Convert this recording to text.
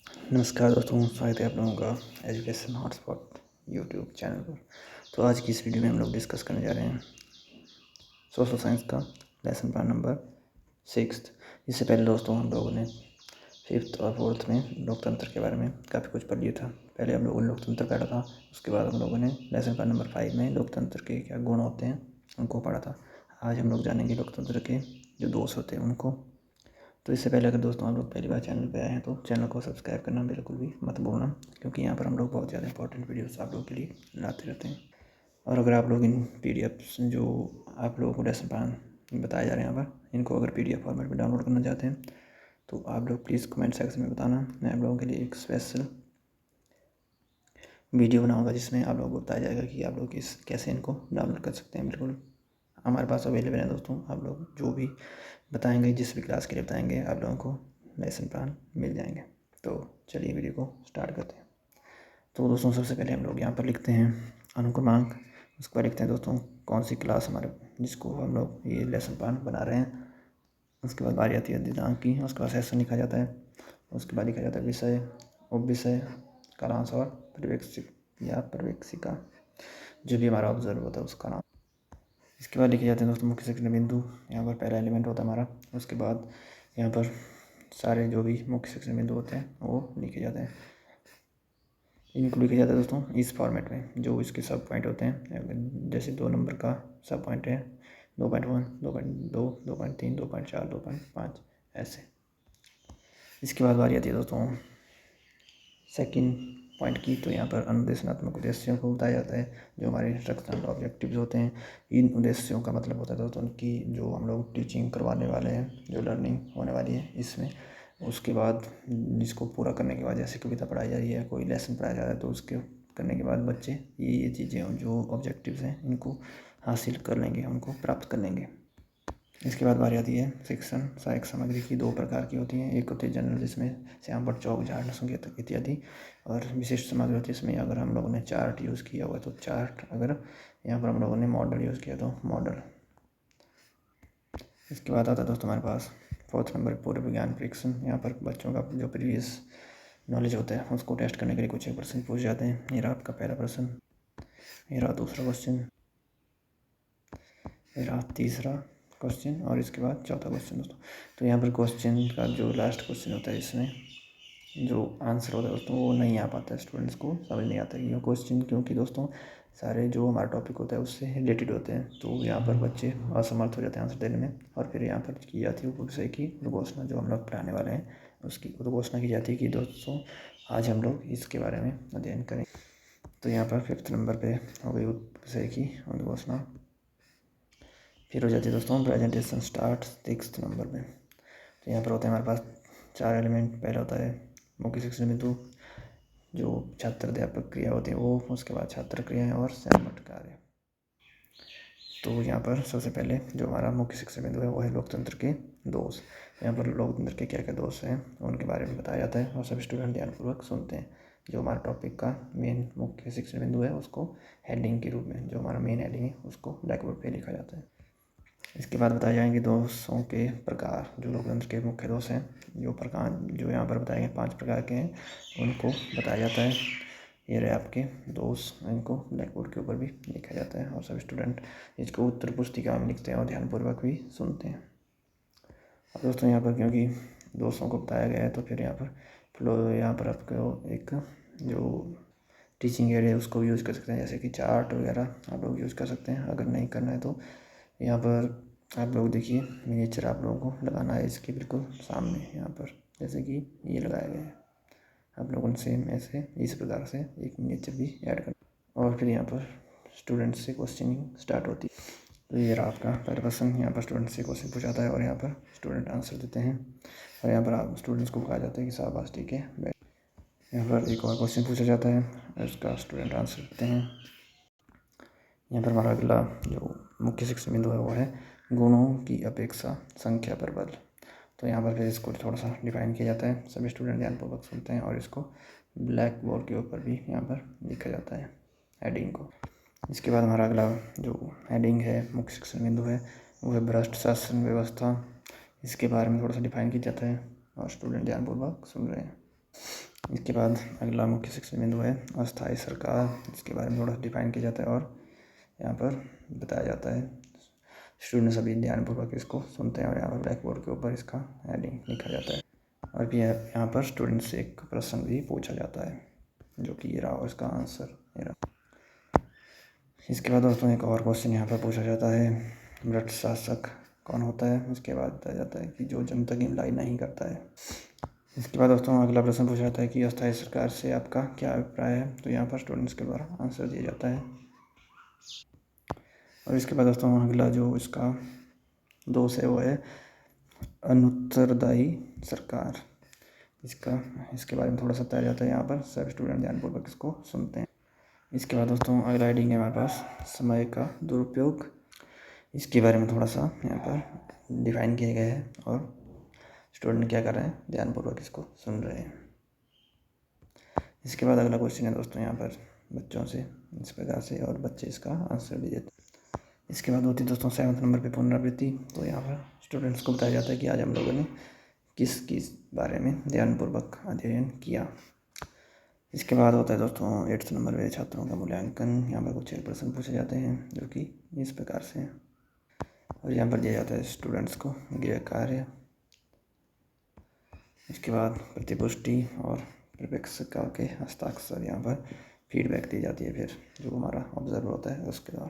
नमस्कार दोस्तों, स्वागत है आप लोगों का एजुकेशन हॉटस्पॉट यूट्यूब चैनल पर। तो आज की इस वीडियो में हम लोग डिस्कस करने जा रहे हैं सोशल साइंस का लेसन प्लान नंबर 6। इससे पहले दोस्तों हम लोगों ने 5th और 4th में लोकतंत्र के बारे में काफ़ी कुछ पढ़ लिया था। पहले हम लोगों ने लोकतंत्र पढ़ा था, उसके बाद हम लोगों ने लेसन प्लान नंबर 5 में लोकतंत्र के क्या गुण होते हैं उनको पढ़ा था। आज हम लोग जानेंगे लोकतंत्र के जो दोष होते हैं उनको। तो इससे पहले अगर दोस्तों आप लोग पहली बार चैनल पे आए हैं तो चैनल को सब्सक्राइब करना बिल्कुल भी मत भूलना, क्योंकि यहाँ पर हम लोग बहुत ज़्यादा इंपॉर्टेंट वीडियोस आप लोगों के लिए लाते रहते हैं। और अगर आप लोग इन पीडीएफ्स जो आप लोगों को लेसन प्लान बताए जा रहे हैं यहाँ पर, इनको अगर पीडीएफ फॉर्मेट में डाउनलोड करना चाहते हैं तो आप लोग प्लीज़ कमेंट सेक्शन में बताना। मैं आप लोगों के लिए एक स्पेशल वीडियो बनाऊँगा जिसमें आप लोगों को बताया जाएगा कि आप लोग कैसे इनको डाउनलोड कर सकते हैं। बिल्कुल हमारे पास अवेलेबल है दोस्तों, आप लोग जो भी बताएंगे, जिस भी क्लास के लिए बताएंगे, आप लोगों को लेसन प्लान मिल जाएंगे। तो चलिए वीडियो को स्टार्ट करते हैं। तो दोस्तों सबसे पहले हम लोग यहाँ पर लिखते हैं अनुक्रमांक, उसके बाद लिखते हैं दोस्तों कौन सी क्लास हमारे जिसको हम लोग ये लेसन प्लान बना रहे हैं। उसके बाद बारी आती है दिनांक की, उसके बाद सेशन लिखा जाता है, उसके बाद लिखा जाता है विषय, उपविषय, कालांश और पर्यवेक्षक या पर्यवेक्षिका, जो भी हमारा ऑब्जर्व होता है उसका नाम। इसके बाद लिखे जाते हैं दोस्तों मुख्य शिक्षण बिंदु। यहाँ पर पहला एलिमेंट होता है हमारा। उसके बाद यहाँ पर सारे जो भी मुख्य शिक्षण बिंदु होते हैं वो लिखे जाते हैं। इनको लिखे जाता है दोस्तों इस फॉर्मेट में, जो इसके सब पॉइंट होते हैं। जैसे 2 नंबर का सब पॉइंट है 2.1, 2.2, 2.3, 2.4, 2.5 ऐसे। इसके बाद बारी आती है दोस्तों सेकंड पॉइंट की। तो यहाँ पर अनुदेशनात्मक उद्देश्यों को बताया जाता है, जो हमारे इंस्ट्रक्शनल ऑब्जेक्टिव्स होते हैं। इन उद्देश्यों का मतलब होता है दोस्तों कि जो हम लोग टीचिंग करवाने वाले हैं, जो लर्निंग होने वाली है इसमें। उसके बाद इसको पूरा करने के बाद जैसे कविता पढ़ाई जा रही है, कोई लेसन पढ़ाया जा रहा है, तो उसके करने के बाद बच्चे ये चीज़ें जो ऑब्जेक्टिव्स हैं इनको हासिल कर लेंगे, उनको प्राप्त कर लेंगे। इसके बाद बारी आती है शिक्षण सहायक सामग्री की। 2 प्रकार की होती हैं। एक होती है जनरल, जिसमें श्याम पट, चौक, झाड़, संकेत इत्यादि, और विशिष्ट सामग्री होती है इसमें अगर हम लोगों ने चार्ट यूज़ किया हुआ तो चार्ट, अगर यहाँ पर हम लोगों ने मॉडल यूज़ किया तो मॉडल। इसके बाद आता है दोस्तों हमारे पास 4th नंबर पूर्व विज्ञान परीक्षण। यहाँ पर बच्चों का जो प्रीवियस नॉलेज होता है उसको टेस्ट करने के लिए कुछ एक प्रश्न पूछे जाते हैं। ये रहा आपका पहला प्रश्न, ये रहा दूसरा क्वेश्चन, ये रहा तीसरा क्वेश्चन, और इसके बाद चौथा क्वेश्चन दोस्तों। तो यहाँ पर क्वेश्चन का जो लास्ट क्वेश्चन होता है, इसमें जो आंसर होता है दोस्तों वो नहीं आ पाता है, स्टूडेंट्स को समझ नहीं आता है ये क्वेश्चन, क्योंकि दोस्तों सारे जो हमारा टॉपिक होता है उससे रिलेटेड होते हैं। तो यहाँ पर बच्चे असमर्थ हो जाते हैं आंसर देने में, और फिर यहाँ पर की जाती है उपविषय की उद्घोषणा। जो हम लोग पढ़ाने वाले हैं उसकी उद्घोषणा की जाती है कि दोस्तों आज हम लोग इसके बारे में अध्ययन करें। तो यहाँ पर 5th नंबर पर हो गई उपविषय की उद्घोषणा। फिर हो जाती है दोस्तों प्रेजेंटेशन स्टार्ट 6th नंबर में। तो यहाँ पर होते हैं हमारे पास 4 एलिमेंट। पहला होता है मुख्य शिक्षण बिंदु, जो छात्र अध्यापक क्रिया होती है वो, उसके बाद छात्र क्रियाएँ और सहमत कार्य। तो यहाँ पर सबसे पहले जो हमारा मुख्य शिक्षण बिंदु है वो है लोकतंत्र के दोष। यहाँ पर लोकतंत्र के क्या क्या दोष हैं उनके बारे में बताया जाता है और सभी स्टूडेंट ध्यानपूर्वक सुनते हैं। जो हमारा टॉपिक का मेन मुख्य शिक्षण बिंदु है उसको हेडिंग के रूप में, जो हमारा मेन हेडिंग है उसको ब्लैक बोर्ड पर लिखा जाता है। इसके बाद बताए जाएंगे दोषों के प्रकार, जो लोकतंत्र के मुख्य दोष हैं। जो यहाँ पर बताए गए 5 प्रकार के हैं उनको बताया जाता है। ये रहे आपके दोष, इनको ब्लैक बोर्ड के ऊपर भी लिखा जाता है और सभी स्टूडेंट इसको उत्तर पुस्तिका में लिखते हैं और ध्यानपूर्वक भी सुनते हैं। अब दोस्तों यहाँ पर क्योंकि दोषों को बताया गया है तो फिर यहाँ पर आपको एक जो टीचिंग एड है उसको भी यूज़ कर सकते हैं, जैसे कि चार्ट वगैरह आप लोग यूज़ कर सकते हैं। अगर नहीं करना है तो यहाँ पर आप लोग देखिए मिनिएचर आप लोगों को लगाना है इसके बिल्कुल सामने, यहाँ पर जैसे कि ये लगाया गया है। आप लोगों ने सेम ऐसे इस प्रकार से एक मिनिएचर भी ऐड कर, और फिर यहाँ पर स्टूडेंट से क्वेश्चनिंग स्टार्ट होती है। तो ये रहा आपका पहला क्वेश्चन। यहाँ पर स्टूडेंट से क्वेश्चन पूछा जाता है और यहाँ पर स्टूडेंट आंसर देते हैं, और यहाँ पर आप स्टूडेंट्स को कहा जाता है कि शाबाश ठीक है। यहाँ पर एक और क्वेश्चन पूछा जाता है, उसका स्टूडेंट आंसर देते हैं। यहाँ पर हमारा अगला जो मुख्य शिक्षण बिंदु है वो है गुणों की अपेक्षा संख्या पर बल। तो यहाँ पर फिर इसको थोड़ा सा डिफाइन किया जाता है, सभी स्टूडेंट ध्यानपूर्वक सुनते हैं और इसको ब्लैक बोर्ड के ऊपर भी यहाँ पर लिखा जाता है हेडिंग को। इसके बाद हमारा अगला जो हेडिंग है मुख्य शिक्षण बिंदु है वो है भ्रष्ट शासन व्यवस्था। इसके बारे में थोड़ा सा डिफाइन किया जाता है और स्टूडेंट ध्यानपूर्वक सुन रहे हैं। इसके बाद अगला मुख्य शिक्षण बिंदु है अस्थायी सरकार। इसके बारे में थोड़ा डिफाइन किया जाता है और यहाँ पर बताया जाता है। स्टूडेंट सभी ध्यानपूर्वक इसको सुनते हैं और यहाँ पर ब्लैक बोर्ड के ऊपर इसका हेडिंग लिखा जाता है और भी यहाँ पर स्टूडेंट से एक प्रश्न भी पूछा जाता है जो कि ये रहा और इसका आंसर ये रहा। इसके बाद दोस्तों एक और क्वेश्चन यहाँ पर पूछा जाता है ब्रिटिश शासक कौन होता है। इसके बाद बताया जाता है कि जो जनता की भलाई नहीं करता है। इसके बाद दोस्तों अगला प्रश्न पूछा जाता है कि अस्थायी सरकार से आपका क्या अभिप्राय है। तो यहाँ पर स्टूडेंट्स के द्वारा आंसर दिया जाता है। और इसके बाद दोस्तों अगला जो इसका दोष है वो है अनुत्तरदायी सरकार। इसके बारे में थोड़ा सा बताया जाता है। यहाँ पर सभी स्टूडेंट ध्यानपूर्वक इसको सुनते हैं। इसके बाद दोस्तों अगला हेडिंग है हमारे पास समय का दुरुपयोग। इसके बारे में थोड़ा सा यहाँ पर डिफाइन किया गया है और स्टूडेंट क्या कर रहे हैं ध्यानपूर्वक इसको सुन रहे हैं। इसके बाद अगला क्वेश्चन है दोस्तों यहाँ पर बच्चों से इस प्रकार से और बच्चे इसका आंसर भी देते हैं। इसके बाद होती है दोस्तों 7वें नंबर पे पुनरावृत्ति। तो यहाँ पर स्टूडेंट्स को बताया जाता है कि आज हम लोगों ने किस किस बारे में ध्यानपूर्वक अध्ययन किया। इसके बाद होता है दोस्तों 8वें नंबर पे छात्रों का मूल्यांकन। यहाँ पर कुछ प्रश्न पूछे जाते हैं जो कि इस प्रकार से हैं और यहाँ पर दिया जाता है स्टूडेंट्स को गृह कार्य। इसके बाद प्रतिपुष्टि और पर्यवेक्षक के हस्ताक्षर यहाँ पर फीडबैक दी जाती है फिर जो हमारा ऑब्जर्वर होता है उसके द्वारा।